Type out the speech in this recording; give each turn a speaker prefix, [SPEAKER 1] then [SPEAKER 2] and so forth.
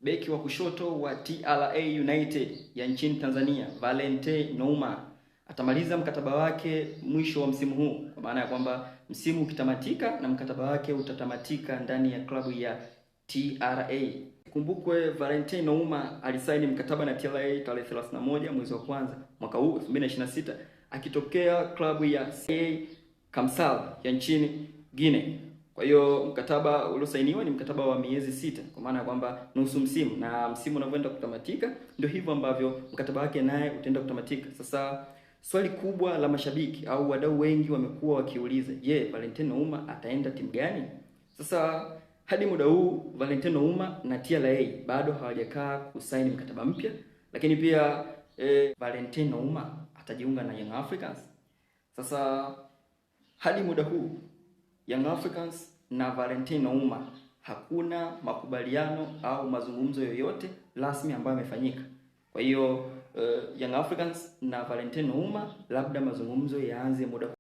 [SPEAKER 1] Beki wa kushoto wa TRA United ya nchini Tanzania, Valentine Nouma atamaliza mkataba wake mwisho wa msimu huu, kwa maana ya kwamba msimu ukitamatika na mkataba wake utatamatika ndani ya klabu ya TRA. Kumbukwe Valentine Nouma alisaini mkataba na TRA tarehe 31 mwezi wa kwanza mwaka huu 2026 akitokea klabu ya CA Kamsal ya nchini Guinea. Kwa hiyo mkataba uliosainiwa ni mkataba wa miezi 6, kwa maana ya kwamba nusu msimu, na msimu unavyoenda kutamatika ndio hivyo ambavyo mkataba wake naye utaenda kutamatika. Sasa swali kubwa la mashabiki au wadau wengi wamekuwa wakiuliza, je, Valentine Nouma ataenda timu gani? Sasa hadi muda huu Valentine Nouma na TRA bado hawajakaa kusaini mkataba mpya, lakini pia Valentine Nouma atajiunga na Young Africans. Sasa hadi muda huu Young Africans na Valentine Nouma hakuna makubaliano au mazungumzo yoyote rasmi ambayo yamefanyika. Kwa hiyo Young Africans na Valentine Nouma labda mazungumzo yaanze muda